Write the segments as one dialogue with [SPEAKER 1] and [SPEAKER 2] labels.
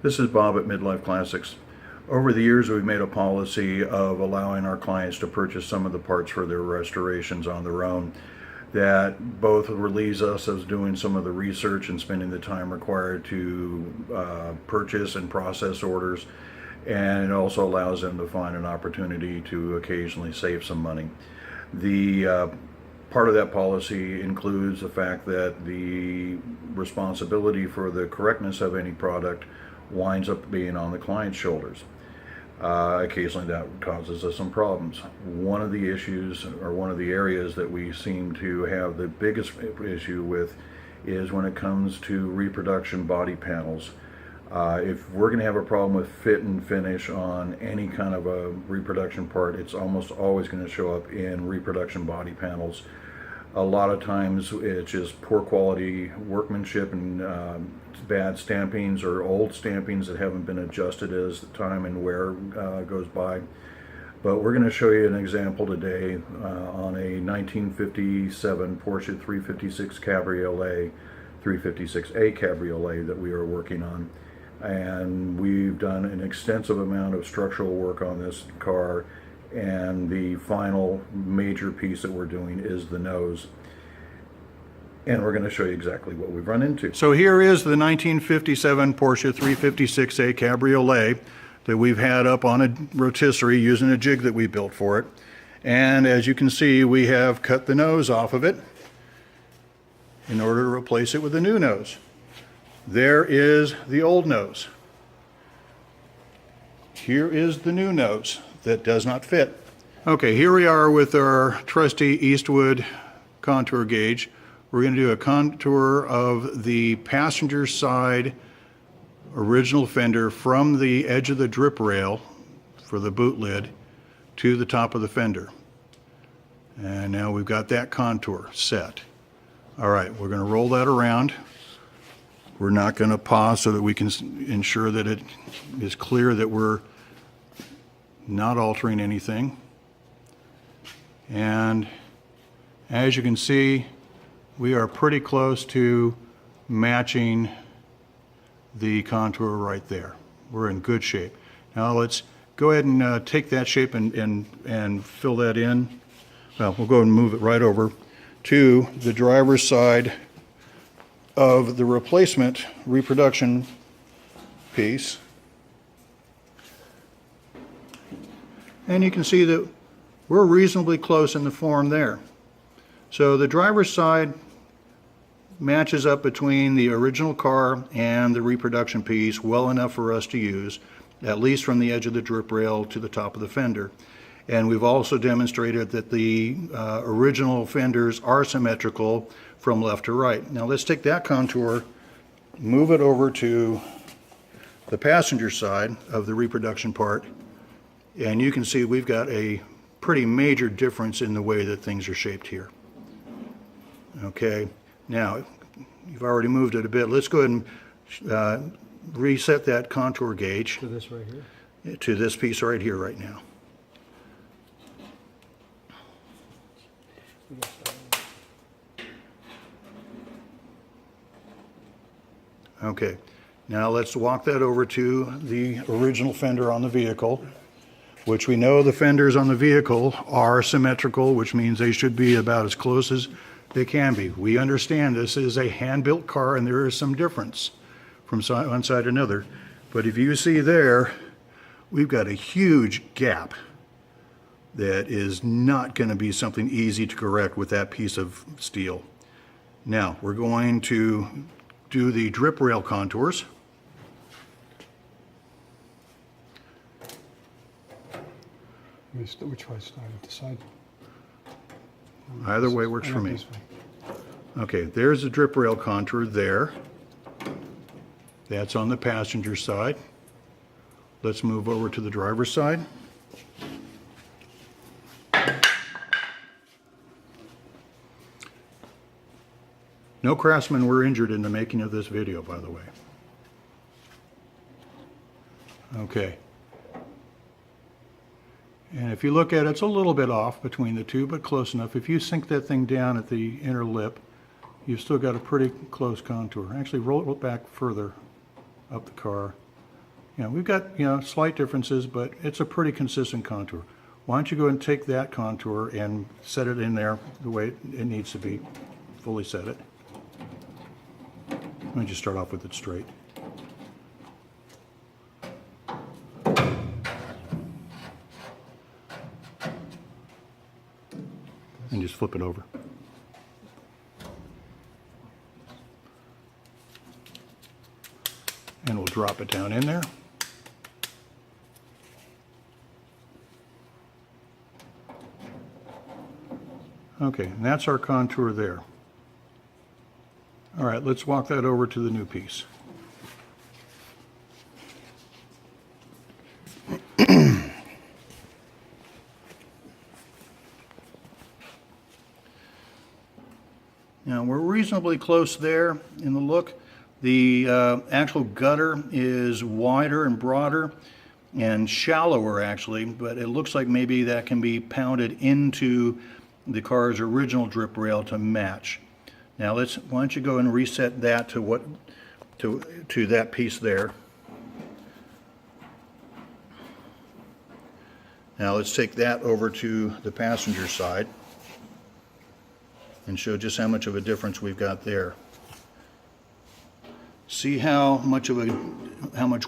[SPEAKER 1] This is Bob at Midlife Classics. Over the years, we've made a policy of allowing our clients to purchase some of the parts for their restorations on their own. That both relieves us of doing some of the research and spending the time required to purchase and process orders, and it also allows them to find an opportunity to occasionally save some money. The part of that policy includes the fact that the responsibility for the correctness of any product winds up being on the client's shoulders. Occasionally that causes us some problems. One of the issues, or one of the areas that we seem to have the biggest issue with, is when it comes to reproduction body panels. If we're going to have a problem with fit and finish on any kind of a reproduction part, it's almost always going to show up in reproduction body panels. A lot of times it's just poor quality workmanship and bad stampings or old stampings that haven't been adjusted as the time and wear goes by. But we're going to show you an example today on a 1957 Porsche 356 Cabriolet, 356A Cabriolet that we are working on. And we've done an extensive amount of structural work on this car, and the final major piece that we're doing is the nose. And we're going to show you exactly what we've run into. So here is the 1957 Porsche 356A Cabriolet that we've had up on a rotisserie using a jig that we built for it. And as you can see, we have cut the nose off of it in order to replace it with a new nose. There is the old nose. Here is the new nose that does not fit. Okay, here we are with our trusty Eastwood contour gauge. We're going to do a contour of the passenger side original fender from the edge of the drip rail for the boot lid to the top of the fender. And now we've got that contour set. All right, we're going to roll that around. We're not going to pause so that we can ensure that it is clear that we're not altering anything. And as you can see, we are pretty close to matching the contour right there. We're in good shape. Now let's go ahead and take that shape and fill that in. Well, we'll go ahead and move it right over to the driver's side of the replacement reproduction piece. And you can see that we're reasonably close in the form there. So the driver's side matches up between the original car and the reproduction piece well enough for us to use, at least from the edge of the drip rail to the top of the fender. And we've also demonstrated that the original fenders are symmetrical from left to right. Now let's take that contour, move it over to the passenger side of the reproduction part, and you can see we've got a pretty major difference in the way that things are shaped here. Okay, now you've already moved it a bit. Let's go ahead and reset that contour gauge
[SPEAKER 2] to this right here,
[SPEAKER 1] to this piece right here right now. Okay, now let's walk that over to the original fender on the vehicle, which we know the fenders on the vehicle are symmetrical, which means they should be about as close as they can be. We understand this is a hand-built car and there is some difference from one side to another. But if you see there, we've got a huge gap that is not going to be something easy to correct with that piece of steel. Now, we're going to do the drip rail contours.
[SPEAKER 2] which way started? The side?
[SPEAKER 1] Either way works for me. Okay, there's the drip rail contour there. That's on the passenger side. Let's move over to the driver's side. No craftsmen were injured in the making of this video, by the way. Okay. And if you look at it, it's a little bit off between the two, but close enough. If you sink that thing down at the inner lip, you've still got a pretty close contour. Actually, roll it back further up the car. Yeah, we've got, you know, slight differences, but it's a pretty consistent contour. Why don't you go and take that contour and set it in there the way it needs to be, fully set it. Let me just start off with it straight. And just flip it over. And we'll drop it down in there. Okay, and that's our contour there. All right, let's walk that over to the new piece. Now, we're reasonably close there in the look. The actual gutter is wider and broader and shallower, actually, but it looks like maybe that can be pounded into the car's original drip rail to match. Now, why don't you go and reset that to to that piece there. Now, let's take that over to the passenger side and show just how much of a difference we've got there. See how much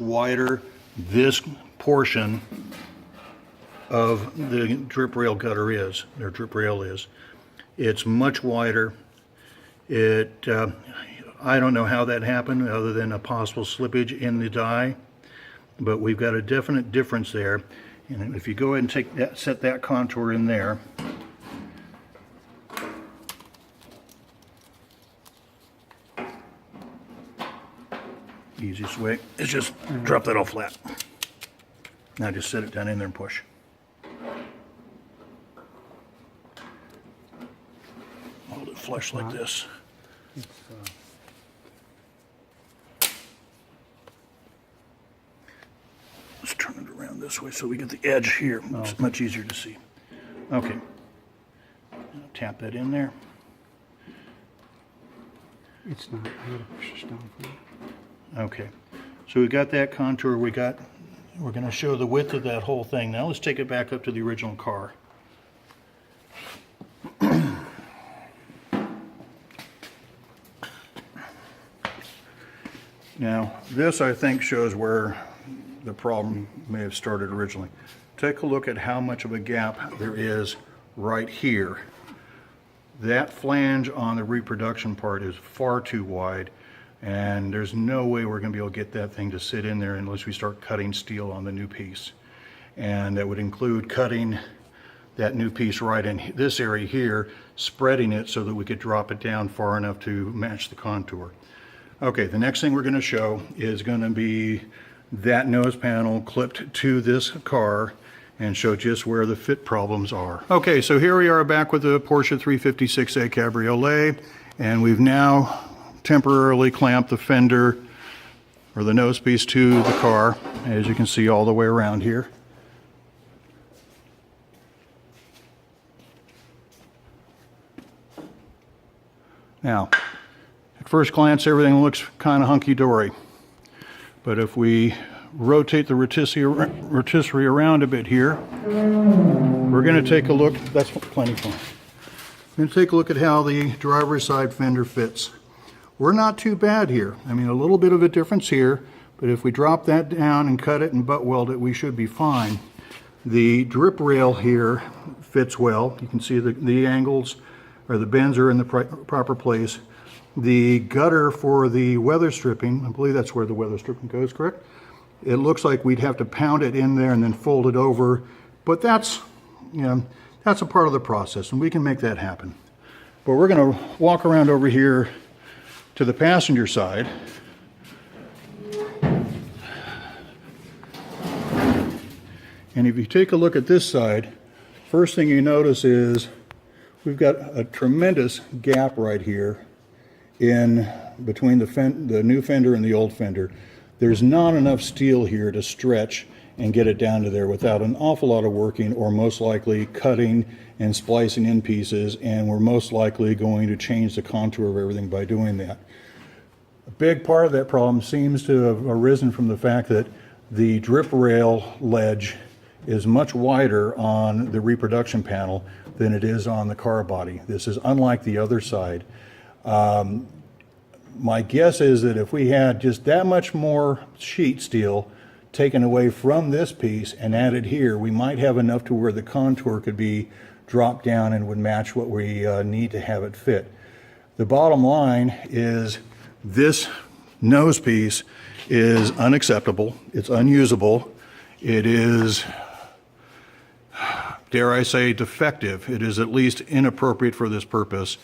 [SPEAKER 1] wider this portion of the drip rail gutter is, or drip rail is. It's much wider. I don't know how that happened other than a possible slippage in the die, but we've got a definite difference there. And if you go ahead and set that contour in there, easiest way is just drop that all flat. Now just set it down in there and push. Hold it flush like this. Let's turn it around this way so we get the edge here. It's much easier to see. Okay. Tap that in there.
[SPEAKER 2] It's not. I gotta push this down for you.
[SPEAKER 1] Okay, so we got that contour. We're going to show the width of that whole thing. Now let's take it back up to the original car. Now, this I think shows where the problem may have started originally. Take a look at how much of a gap there is right here. That flange on the reproduction part is far too wide, and there's no way we're going to be able to get that thing to sit in there unless we start cutting steel on the new piece. And that would include cutting that new piece right in this area here, spreading it so that we could drop it down far enough to match the contour. Okay, the next thing we're going to show is going to be that nose panel clipped to this car and show just where the fit problems are. Okay, so here we are back with the Porsche 356A Cabriolet, and we've now temporarily clamped the fender or the nose piece to the car, as you can see all the way around here. Now, at first glance, everything looks kind of hunky-dory, but if we rotate the rotisserie around a bit here, we're going to take a look. That's plenty fine. We're going to take a look at how the driver's side fender fits. We're not too bad here. I mean, a little bit of a difference here, but if we drop that down and cut it and butt weld it, we should be fine. The drip rail here fits well. You can see the angles, or the bends are in the proper place. The gutter for the weather stripping, I believe that's where the weather stripping goes, correct? It looks like we'd have to pound it in there and then fold it over, but that's, you know, that's a part of the process, and we can make that happen. But we're going to walk around over here to the passenger side. And if you take a look at this side, first thing you notice is we've got a tremendous gap right here in between the new fender and the old fender. There's not enough steel here to stretch and get it down to there without an awful lot of working, or most likely cutting and splicing in pieces, and we're most likely going to change the contour of everything by doing that. A big part of that problem seems to have arisen from the fact that the drip rail ledge is much wider on the reproduction panel than it is on the car body. This is unlike the other side. My guess is that if we had just that much more sheet steel taken away from this piece and added here, we might have enough to where the contour could be dropped down and would match what we need to have it fit. The bottom line is this nose piece is unacceptable. It's unusable. It is, dare I say, defective. It is at least inappropriate for this purpose.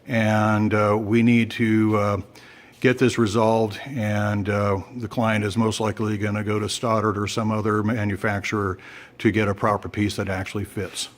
[SPEAKER 1] And we need to get this resolved, and the client is most likely going to go to Stoddard or some other manufacturer to get a proper piece that actually fits.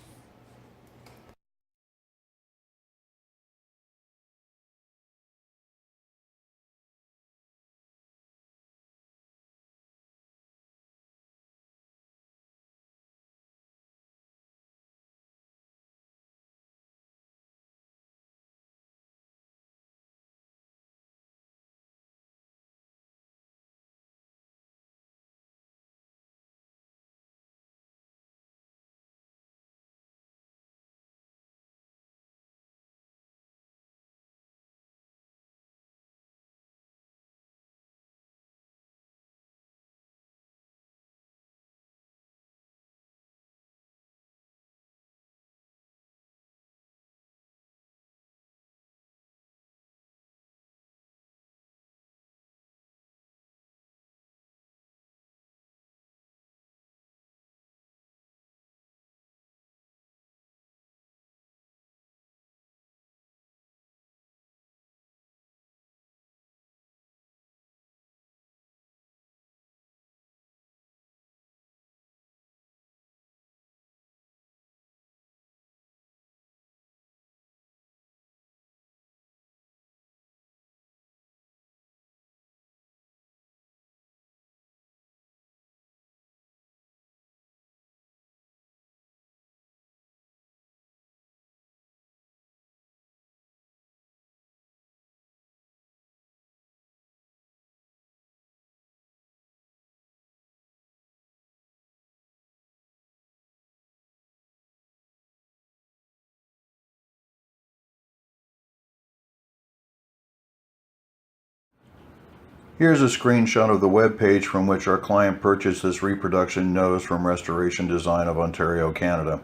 [SPEAKER 1] Here's a screenshot of the web page from which our client purchased this reproduction nose from Restoration Design of Ontario, Canada.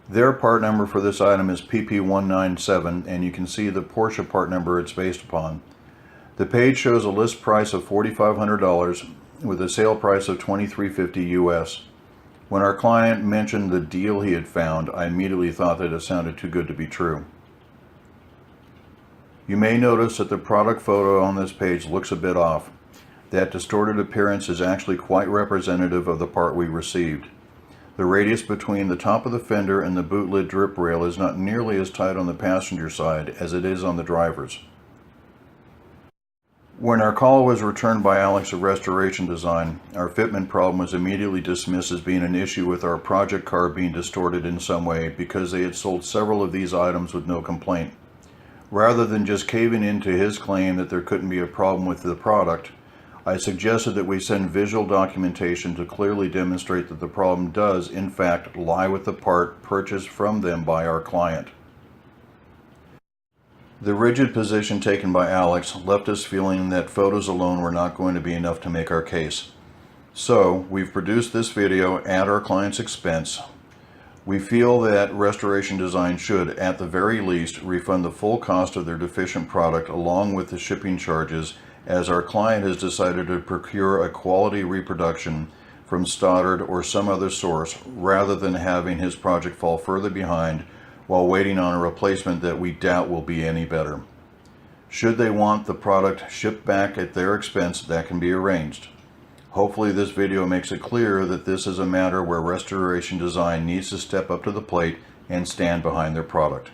[SPEAKER 1] Their part number for this item is PP197, and you can see the Porsche part number it's based upon. The page shows a list price of $4,500 with a sale price of $2,350 US. When our client mentioned the deal he had found, I immediately thought that it sounded too good to be true. You may notice that the product photo on this page looks a bit off. That distorted appearance is actually quite representative of the part we received. The radius between the top of the fender and the boot lid drip rail is not nearly as tight on the passenger side as it is on the driver's. When our call was returned by Alex of Restoration Design, our fitment problem was immediately dismissed as being an issue with our project car being distorted in some way because they had sold several of these items with no complaint. Rather than just caving into his claim that there couldn't be a problem with the product, I suggested that we send visual documentation to clearly demonstrate that the problem does, in fact, lie with the part purchased from them by our client. The rigid position taken by Alex left us feeling that photos alone were not going to be enough to make our case. So, we've produced this video at our client's expense. We feel that Restoration Design should, at the very least, refund the full cost of their deficient product along with the shipping charges, as our client has decided to procure a quality reproduction from Stoddard or some other source rather than having his project fall further behind while waiting on a replacement that we doubt will be any better. Should they want the product shipped back at their expense, that can be arranged. Hopefully this video makes it clear that this is a matter where Restoration Design needs to step up to the plate and stand behind their product.